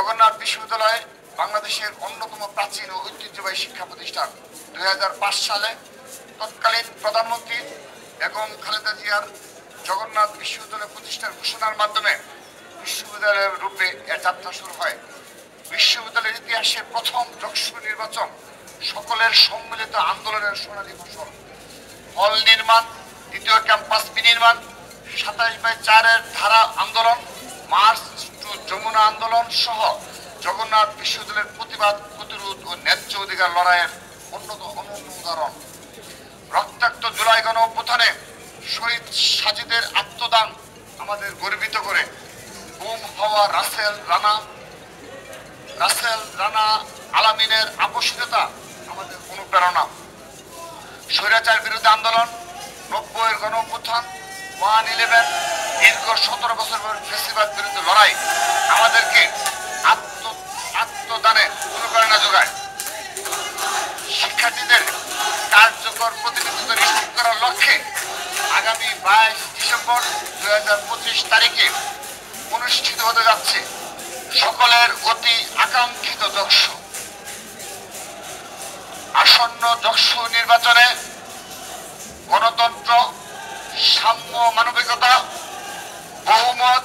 জগন্নাথ বিশ্ববিদ্যালয় বাংলাদেশের অন্যতম প্রাচীন ও ঐতিহ্যবাহী শিক্ষা প্রতিষ্ঠান। 2005 সালে তৎকালীন প্রধানমন্ত্রী বেগম খালেদা জিয়ার জগন্নাথ বিশ্ববিদ্যালয় প্রতিষ্ঠার ঘোষণার মাধ্যমে বিশ্ববিদ্যালয়ের রূপে এর যাত্রা শুরু হয়। বিশ্ববিদ্যালয়ের ইতিহাসে প্রথম যশস্বী নির্বাচন, সকলের সম্মিলিত আন্দোলনের সোনালী ফসল। হল নির্মাণ, দ্বিতীয় ক্যাম্পাস বিনির্মাণ, 27/4 ধারা আন্দোলন, মার্চ টু যমুনা আন্দোলন সহ জগন্নাথ বিশ্ববিদ্যালয়ের প্রতিবাদ, প্রতিরোধ ও ন্যায্য অধিকার লড়াইয়ের অন্যতম অনন্য উদাহরণ। রক্তাক্ত জুলাই গণ অভ্যুত্থানে শহীদ সাজিদের আত্মদান আমাদের গর্বিত করে। গুম হওয়া রাসেল রানা আলামিনের আপসীনতা আমাদের অনুপ্রেরণা। স্বৈরাচার বিরুদ্ধে আন্দোলন, 90-এর গণ অভ্যুত্থান, 1/11, দীর্ঘ 17 বছর ফ্যাসিবাদ বিরুদ্ধে লড়াই আমাদেরকে আত্মদানে অনুপ্রেরণা যোগায়। শিক্ষার্থীদের কার্যকর প্রতিনিধিত্ব নিশ্চিত করার লক্ষ্যে আগামী 22 ডিসেম্বর 2025 তারিখে অনুষ্ঠিত হতে যাচ্ছে সকলের অতি আকাঙ্ক্ষিত যশস্বী। আসন্ন যশস্বী নির্বাচনে গণতন্ত্র, সাম্য, মানবিকতা, বহুমত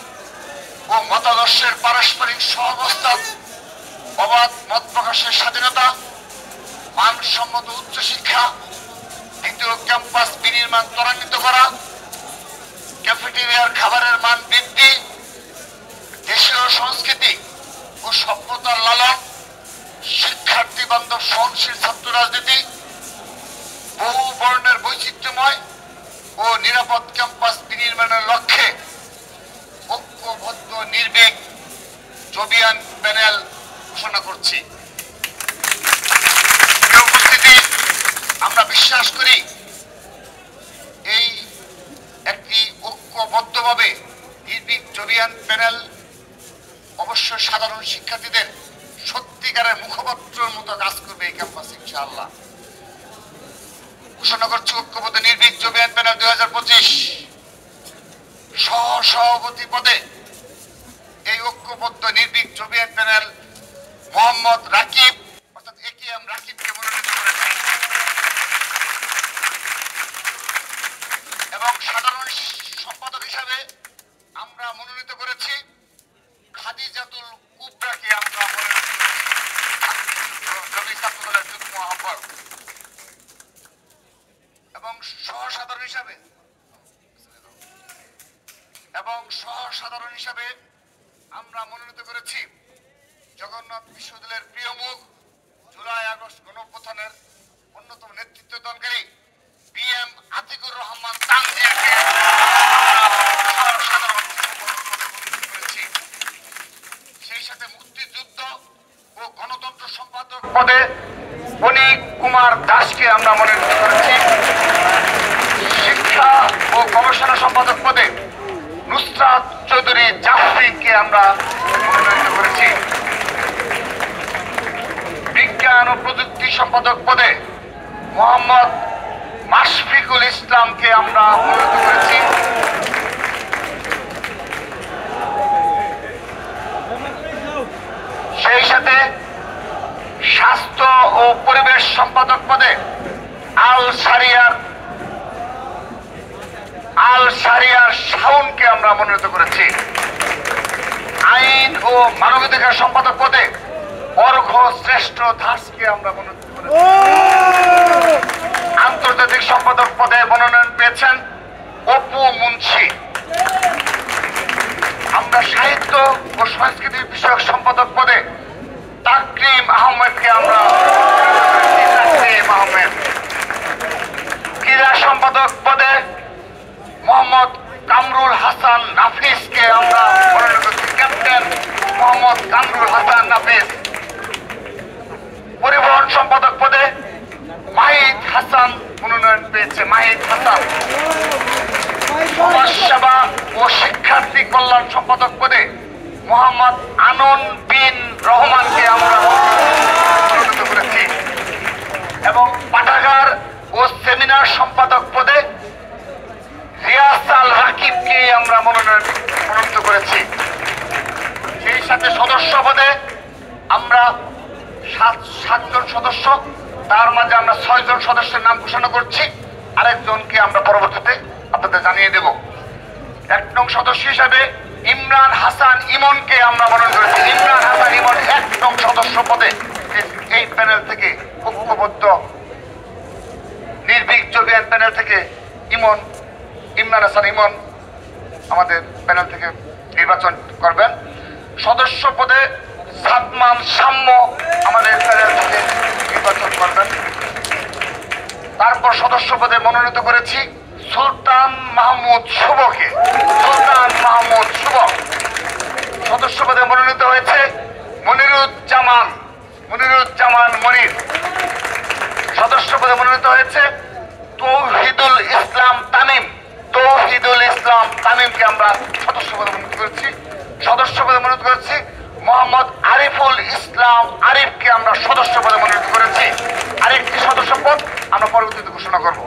ও মতাদর্শের পারস্পরিক সহাবস্থান, অবাধ মত প্রকাশের স্বাধীনতা, মানসম্মত উচ্চশিক্ষা, দ্বিতীয় ক্যাম্পাস বিনির্মাণ ত্বরান্বিত করা, ক্যাফেটেরিয়ার খাবারের মান বৃদ্ধি, দেশীয় সংস্কৃতি ও সভ্যতার লালন, শিক্ষার্থী বান্ধব সহনশীল ছাত্র রাজনীতি, বহু বর্ণের বৈচিত্র্যময় ও নিরাপদ ক্যাম্পাস বিনির্মাণের লক্ষ্যে ঐক্যবদ্ধ নির্ভীক জবিয়ান প্যানেল ঘোষণা করছি। উপস্থিতি, আমরা বিশ্বাস করি এই একটি ঐক্যবদ্ধভাবে নির্ভীক জবিয়ান প্যানেল অবশ্য সাধারণ শিক্ষার্থীদের সত্যিকারের মুখপাত্রের মতো কাজ করবে এই ক্যাম্পাসে ইনশাআল্লাহ। ঘোষণা করছি ঐক্যবদ্ধ নির্ভীক জবিয়ান প্যানেল 2025 সহ-সভাপতি পদে এই ঐক্যবদ্ধ নির্ভীক জবিয়ান প্যানেল মোহাম্মদ রাকিব অর্থাৎ AKM রাকিবকে মনোনীত করেছে এবং সাধারণ সম্পাদক হিসাবে আমরা মনোনীত করেছি খাদিজাতুল কুবরাকে। আমরা মনোনীত করেছি ছাত্রদলের যুগ্ম আহ্বায়ক এবং সহ-সাধারণ হিসাবে আমরা মনোনীত করেছি জগন্নাথ বিশ্ববিদ্যালয়ের প্রিয় মুখ, জুলাই আগস্ট গণ অভ্যুত্থানের অন্যতম নেতৃত্ব দানকারী PM আতিকুর রহমান তানজিয়াকে করেছি। সেই সাথে মুক্তিযুদ্ধ ও গণতন্ত্র সম্পাদক পদে অনিক কুমার দাসকে আমরা মনোনীত করেছি। শিক্ষা ও গবেষণা সম্পাদক পদে নুসরাত চৌধুরী জাফরিকে আমরা মনোনীত করেছি। বিজ্ঞান ও প্রযুক্তি সম্পাদক পদে মোহাম্মদ মাশফিকুল ইসলামকে আমরা মনোনীত করেছি। সেই সাথে স্বাস্থ্য ও পরিবেশ সম্পাদক পদে আল শারিয়ার শাওনকে আমরা মনোনীত করেছি। আইন ও মানবাধিকার সম্পাদক পদে অর্ঘ শ্রেষ্ঠ দাসকে আমরা মনোনীত করেছি। আন্তর্জাতিক সম্পাদক পদে মনোনয়ন পেয়েছেন অপু মুন্সি। আমরা সাহিত্য ও সংস্কৃতি বিষয়ক সম্পাদক পদে তাকরিম আহমেদকে আমরা ক্রীড়া সম্পাদক পদে মোহাম্মদ কামরুল হাসান নাফিসকে আমরা মনোনীত করেছি। ক্যাপ্টেন মোহাম্মদ কামরুল হাসান নাফিস। পরিবহন সম্পাদক পদে মাহিদ হাসান মনোনয়ন পেয়েছে। মাহিদ হাসান। সমাজ সেবা ও শিক্ষার্থী কল্যাণ সম্পাদক পদে মোহাম্মদ আনন বিন রহমানকে আমরা মনোনীত করেছি এবং পাঠাগার ও সেমিনার সম্পাদক পদে রিয়াসাল রাকিবকে আমরা মনোনীত করেছি। সেই সাথে সদস্য পদে আমরা সাতজন সদস্য, তার মাঝে আমরা 6 জন সদস্যের নাম ঘোষণা করছি। আরেকজনকে আমরা পরবর্তীতে আপনাদের জানিয়ে দেব। 1 নং সদস্য হিসাবে ইমরান হাসান ইমনকে আমরা মনোনয়ন করেছি। ইমরান হাসান ইমন 1 নং সদস্য পদে এই প্যানেল থেকে ঐক্যবদ্ধ নির্ভীক জবিয়ান প্যানেল থেকে ইমরান হাসান ইমন আমাদের প্যানেল থেকে নির্বাচন করবেন। সদস্য পদে সাদমান সাম্য আমাদের প্যানেল থেকে নির্বাচন করবেন। তারপর সদস্য পদে মনোনীত করেছি সুলতান মাহমুদ শুভকে। সুলতান মাহমুদ শুভ। সদস্য পদে মনোনীত হয়েছে মনিরুজ্জামান মনির। সদস্য পদে মনোনীত হয়েছে তৌহিদুল ইসলাম তামিমকে আমরা সদস্য পদে মনোনীত করেছি। সদস্য পদে মনোনীত করেছি মোহাম্মদ আরিফুল ইসলাম আরিফকে আমরা সদস্য পদে মনোনীত করেছি। আরেকটি সদস্য পদ আমরা পরবর্তীতে ঘোষণা করব।